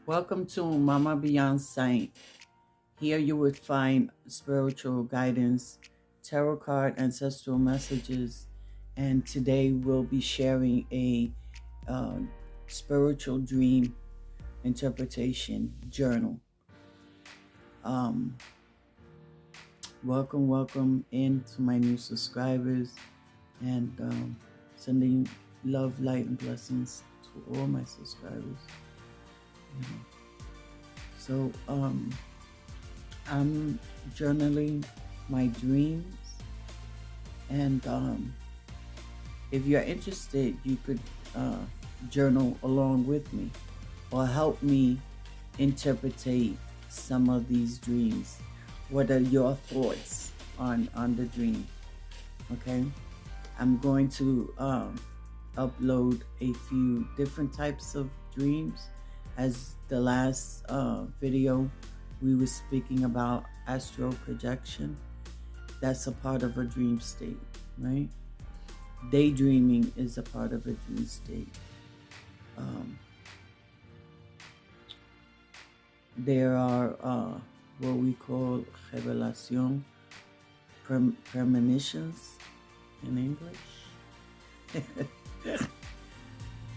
Welcome to Mama Beyond Saint. Here you would find spiritual guidance, tarot card, ancestral messages, and today we'll be sharing a uh, spiritual dream interpretation journal. Um, welcome in to my new subscribers, and sending love, light, and blessings to all my subscribers. You know. So I'm journaling my dreams, and if you're interested, you could journal along with me or help me interpretate some of these dreams. What are your thoughts on the dream? Okay, I'm going to upload a few different types of dreams. As the last video, we were speaking about astral projection. That's a part of a dream state, right? Daydreaming is a part of a dream state. There are what we call revelation, premonitions in English.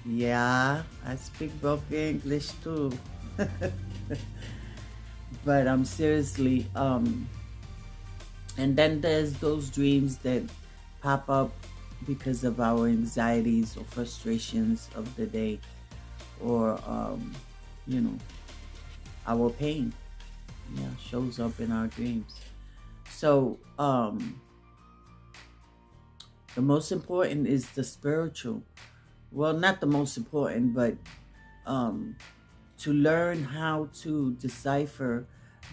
Yeah, I speak broken English too. But I'm seriously, and then there's those dreams that pop up because of our anxieties or frustrations of the day, or you know, our pain. Yeah, shows up in our dreams. So the most important is the spiritual. Well, not the most important, but to learn how to decipher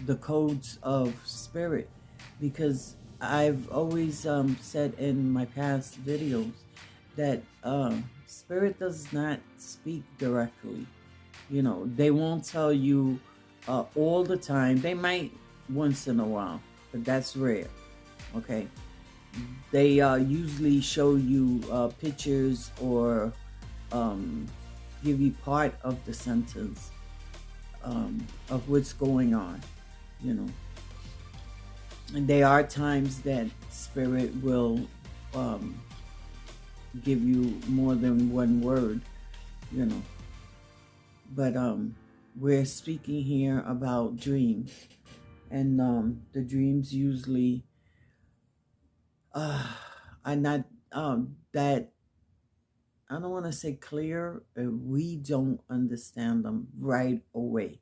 the codes of spirit, because I've always said in my past videos that spirit does not speak directly. You know, they won't tell you all the time. They might once in a while, but that's rare. Okay, they usually show you pictures or give you part of the sentence of what's going on, you know. And there are times that spirit will give you more than one word, you know. But we're speaking here about dreams, and the dreams usually are not that, I don't want to say clear. We don't understand them right away.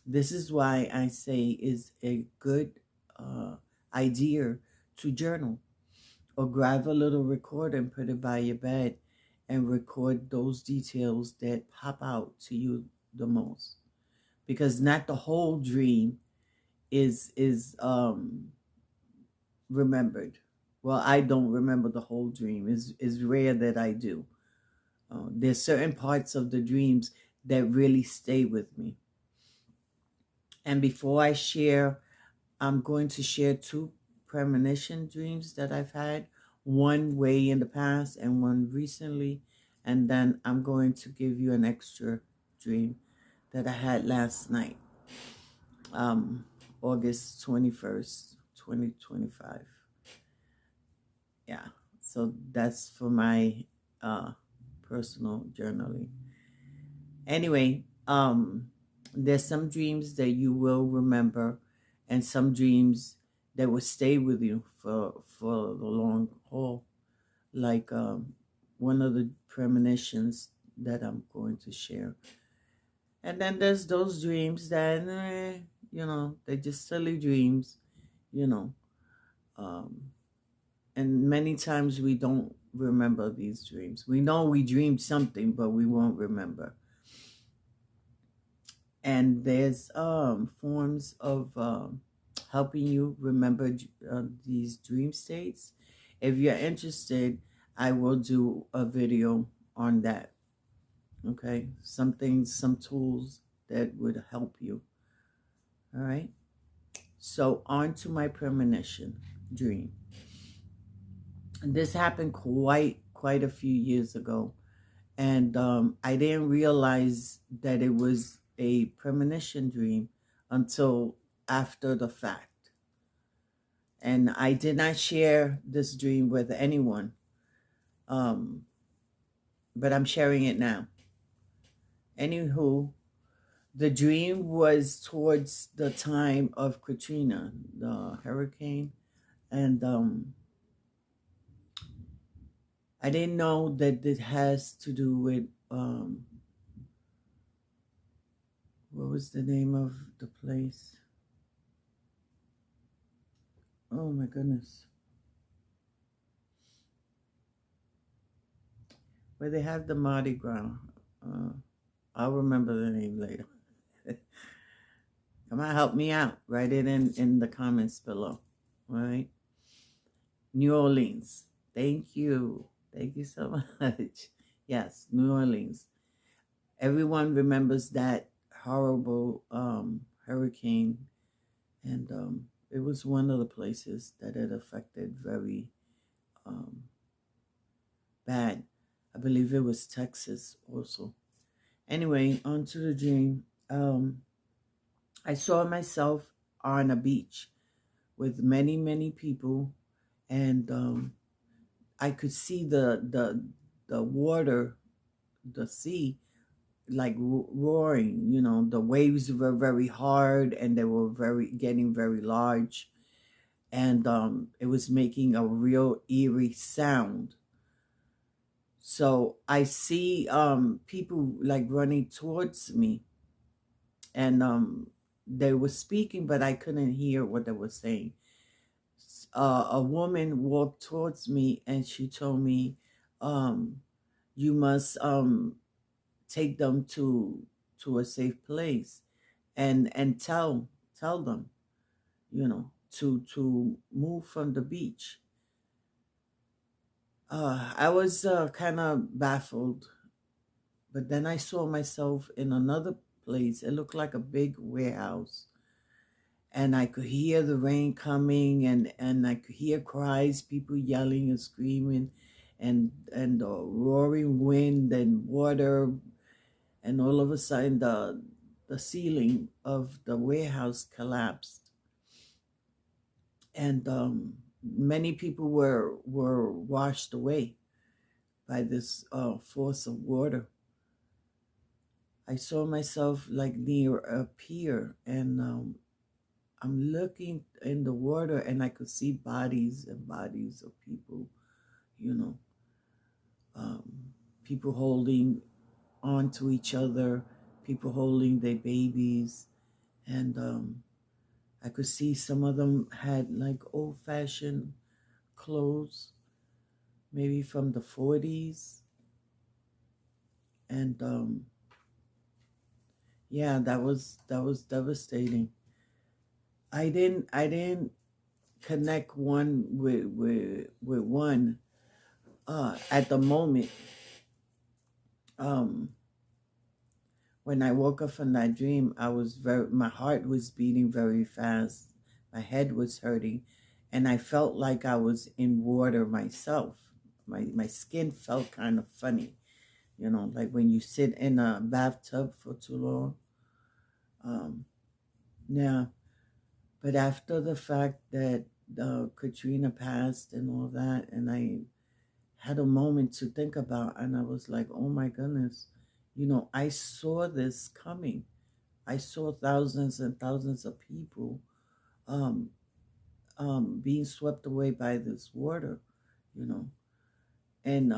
This is why I say is a good idea to journal, or grab a little recorder and put it by your bed and record those details that pop out to you the most. Because not the whole dream is remembered. Well, I don't remember the whole dream. It's rare that I do. There's certain parts of the dreams that really stay with me. And before I share, I'm going to share two premonition dreams that I've had, one way in the past and one recently. And then I'm going to give you an extra dream that I had last night, August 21st, 2025. Yeah, so that's for my personal journaling. Anyway, there's some dreams that you will remember, and some dreams that will stay with you for the long haul. Like one of the premonitions that I'm going to share. And then there's those dreams that, you know, they're just silly dreams, you know. Um, and many times we don't remember these dreams. We know we dreamed something, but we won't remember. And there's forms of helping you remember these dream states. If you're interested, I will do a video on that. Okay, some things, some tools that would help you. All right, so on to my premonition dream. And this happened quite a few years ago, and I didn't realize that it was a premonition dream until after the fact. And I did not share this dream with anyone, um, but I'm sharing it now. Anywho, the dream was towards the time of Katrina, the hurricane, and I didn't know that it has to do with what was the name of the place? Oh my goodness. Where they have the Mardi Gras. I'll remember the name later. Come on, help me out. Write it in the comments below. All right. New Orleans. Thank you. Thank you so much. Yes, New Orleans. Everyone remembers that horrible hurricane, and it was one of the places that it affected very bad. I believe it was Texas also. Anyway, on to the dream. I saw myself on a beach with many, many people, and I could see the water, the sea, like roaring. You know, the waves were very hard, and they were getting very large, and it was making a real eerie sound. So I see people like running towards me, and they were speaking, but I couldn't hear what they were saying. A woman walked towards me, and she told me, "You must take them to a safe place, and tell them, you know, to move from the beach." I was kind of baffled, but then I saw myself in another place. It looked like a big warehouse, and I could hear the rain coming, and I could hear cries, people yelling and screaming, and roaring wind and water, and all of a sudden the ceiling of the warehouse collapsed, and many people were washed away by this force of water. I saw myself like near a pier, and I'm looking in the water, and I could see bodies and bodies of people, you know, um, people holding on to each other, people holding their babies, and I could see some of them had like old-fashioned clothes, maybe from the 40s, and yeah, that was devastating. I didn't connect one with one at the moment. Um, when I woke up from that dream, my heart was beating very fast. My head was hurting, and I felt like I was in water myself. My skin felt kind of funny, you know, like when you sit in a bathtub for too long. Um, yeah, but after the fact that Katrina passed and all that, and I had a moment to think about, and I was like, oh my goodness, you know, I saw this coming. I saw thousands and thousands of people um, being swept away by this water, you know, and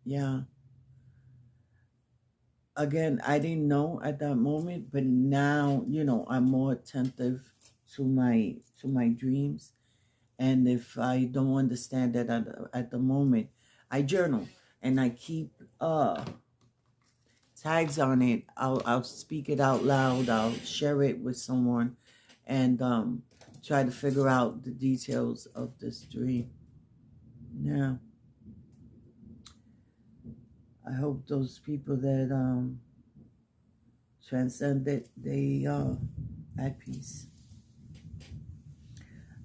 yeah, again, I didn't know at that moment, but now, you know, I'm more attentive to my dreams. And if I don't understand that at the moment, I journal, and I keep tags on it. I'll speak it out loud. I'll share it with someone, and try to figure out the details of this dream. Yeah, I hope those people that transcend it, they are at peace.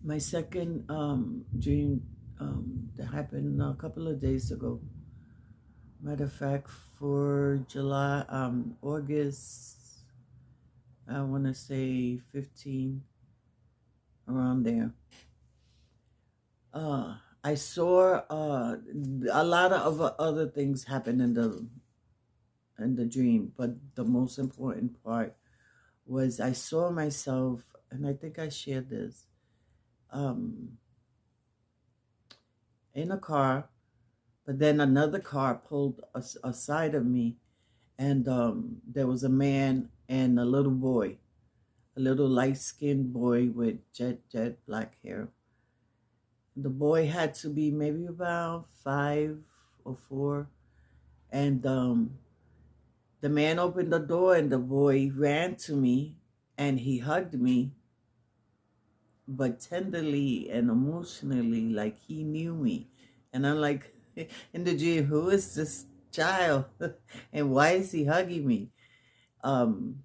My second dream that happened a couple of days ago. Matter of fact, for July, August, I want to say 15, around there. I saw a lot of other things happen in the dream, but the most important part was I saw myself, and I think I shared this, um, in a car, but then another car pulled aside of me, and there was a man and a little boy, a little light-skinned boy with jet black hair. The boy had to be maybe about 5 or 4, and the man opened the door, and the boy ran to me, and he hugged me, but tenderly and emotionally, like he knew me. And I'm like, in the dream, who is this child? And why is he hugging me? Um,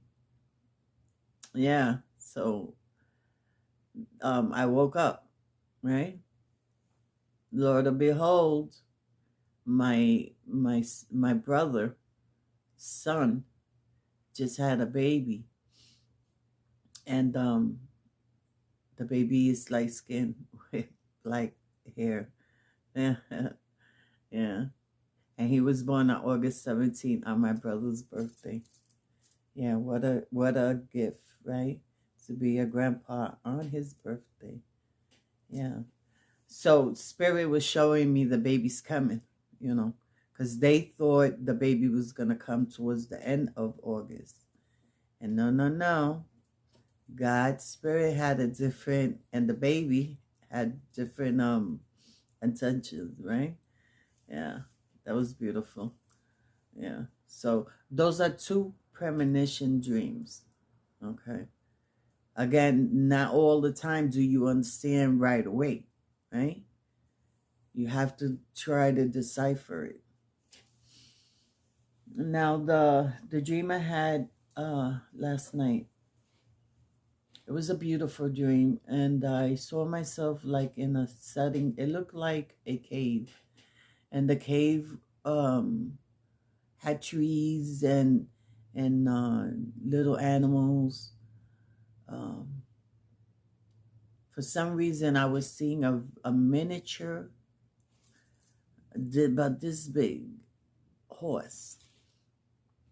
yeah. So I woke up, right? Lord of behold, my brother son just had a baby, and the baby is light skinned with black hair. Yeah, yeah. And he was born on August 17th on my brother's birthday. Yeah, what a gift, right? To be a grandpa on his birthday. Yeah. So Spirit was showing me the baby's coming, because they thought the baby was gonna come towards the end of August. And no, no, no. God's Spirit had a different, and the baby had different intentions, right? Yeah. That was beautiful. Yeah. So those are 2 premonition dreams. Okay. Again, not all the time do you understand right away, right? You have to try to decipher it. Now the dream I had last night, it was a beautiful dream, and I saw myself like in a setting. It looked like a cave, and the cave had trees and little animals. Um, for some reason, I was seeing a miniature, about this big horse,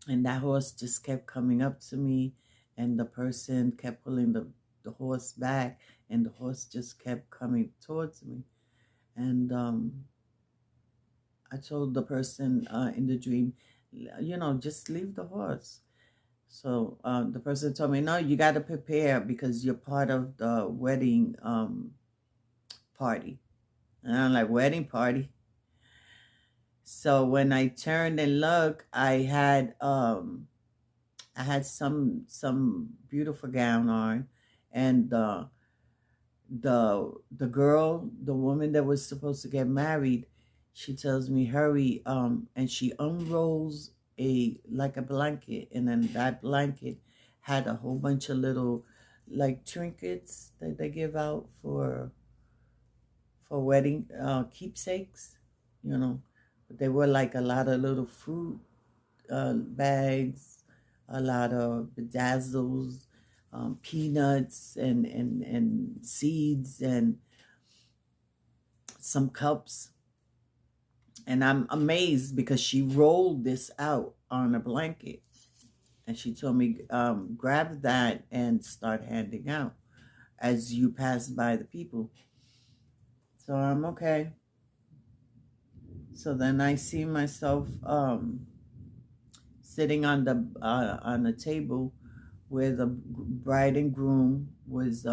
and that horse just kept coming up to me, and the person kept pulling the horse back, and the horse just kept coming towards me. And I told the person in the dream, just leave the horse. So the person told me, no, you got to prepare because you're part of the wedding party. And I'm like, wedding party? So when I turned and looked, I had some beautiful gown on, and the girl, the woman that was supposed to get married, she tells me hurry, and she unrolls a blanket, and then that blanket had a whole bunch of little like trinkets that they give out for wedding keepsakes, but they were like a lot of little fruit bags, a lot of bedazzles, peanuts and seeds, and some cups. And I'm amazed because she rolled this out on a blanket, and she told me, grab that and start handing out as you pass by the people. So I'm okay. So then I see myself sitting on the table where the bride and groom was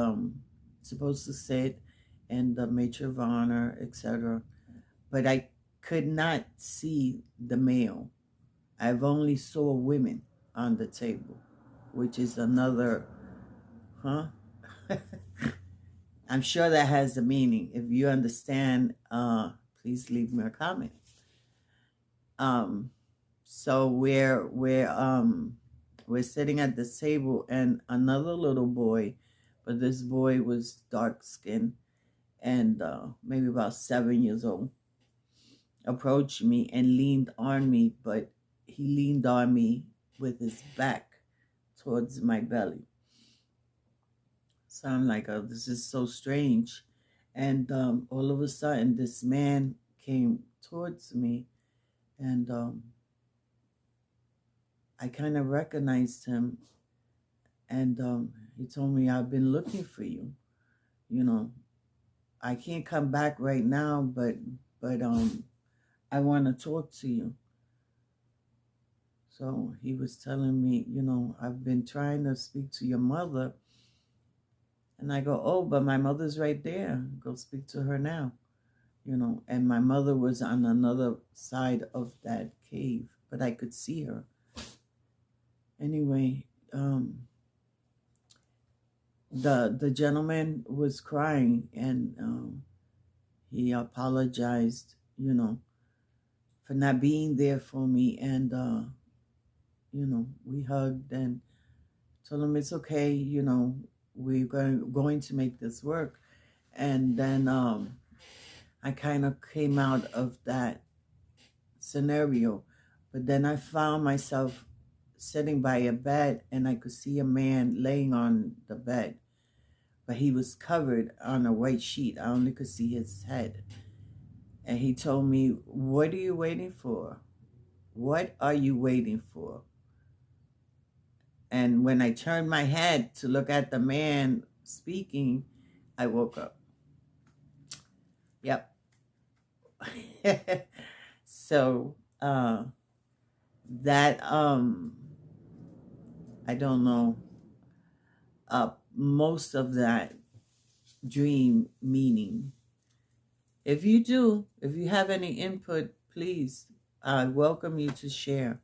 supposed to sit, and the maître of honor, etc. But I could not see the male. I've only saw women on the table, which is another, huh? I'm sure that has a meaning. If you understand, please leave me a comment. So we're sitting at the table, and another little boy, but this boy was dark skinned and maybe about 7 years old. approached me and leaned on me, but he leaned on me with his back towards my belly. So I'm like, oh, this is so strange. And all of a sudden, this man came towards me, and I kind of recognized him. And he told me, I've been looking for you. You know, I can't come back right now, but I want to talk to you. So he was telling me, I've been trying to speak to your mother. And I go, oh, but my mother's right there. Go speak to her now. And my mother was on another side of that cave, but I could see her. Anyway, the gentleman was crying, and he apologized, for not being there for me. And, we hugged and told him it's okay, we're going to make this work. And then I kind of came out of that scenario. But then I found myself sitting by a bed, and I could see a man laying on the bed. But he was covered on a white sheet. I only could see his head. And he told me, what are you waiting for? What are you waiting for? And when I turned my head to look at the man speaking, I woke up. Yep. So that I don't know, most of that dream meaning. If you have any input, please, I welcome you to share.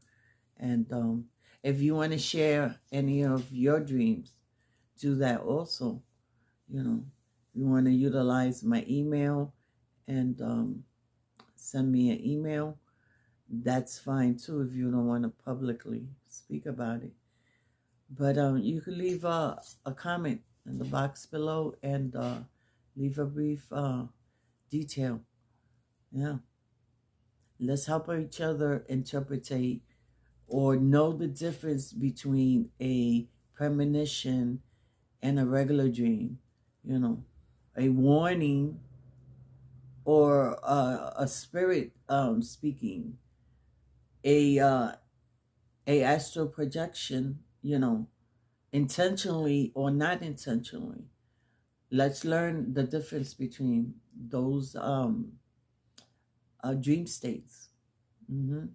And if you want to share any of your dreams, do that also. You want to utilize my email and send me an email, that's fine too, if you don't want to publicly speak about it. But you can leave a comment in the box below and leave a brief detail. Yeah. Let's help each other interpretate or know the difference between a premonition and a regular dream. A warning or a spirit speaking, a astral projection, intentionally or not intentionally. Let's learn the difference between those dream states. Mm-hmm.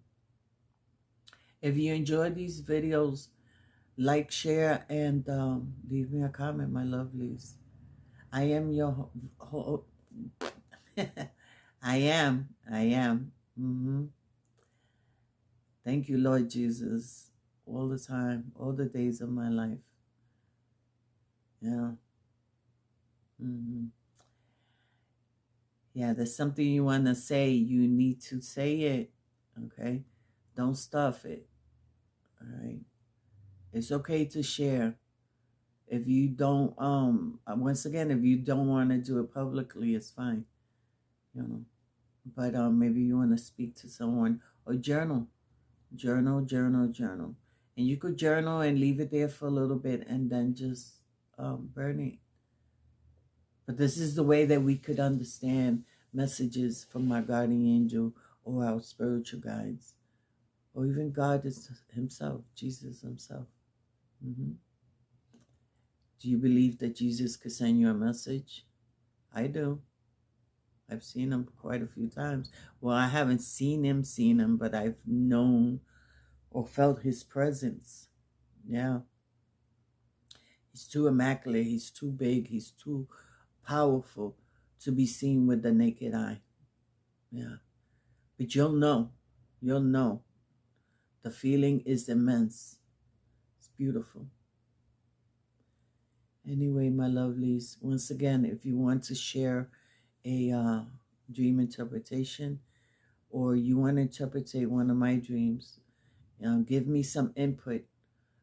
If you enjoy these videos, like, share, and leave me a comment, my lovelies. I am your I am. Mm-hmm. Thank you, Lord Jesus, all the time, all the days of my life. Yeah. Mm-hmm. Yeah, there's something you want to say, you need to say it, okay? Don't stuff it, all right? It's okay to share. If you don't, once again, if you don't want to do it publicly, it's fine, But maybe you want to speak to someone or journal. And you could journal and leave it there for a little bit and then just burn it. But this is the way that we could understand messages from our guardian angel or our spiritual guides, or even God is himself, Jesus himself. Mm-hmm. Do you believe that Jesus could send you a message? I do. I've seen him quite a few times. Well, I haven't seen him, but I've known or felt his presence. Yeah. He's too immaculate. He's too big. He's too powerful to be seen with the naked eye. Yeah. But you'll know. The feeling is immense. It's beautiful. Anyway, my lovelies, once again, if you want to share a dream interpretation, or you want to interpret one of my dreams, give me some input.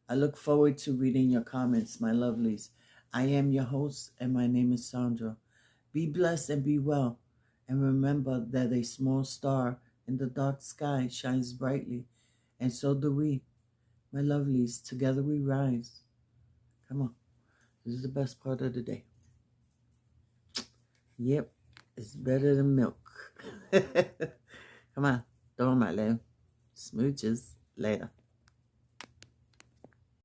I look forward to reading your comments, my lovelies. I am your host, and my name is Sandra. Be blessed and be well. And remember that a small star and the dark sky shines brightly, and so do we, my lovelies. Together we rise. Come on. This is the best part of the day. Yep, it's better than milk. Come on, throw my love. Smooches later.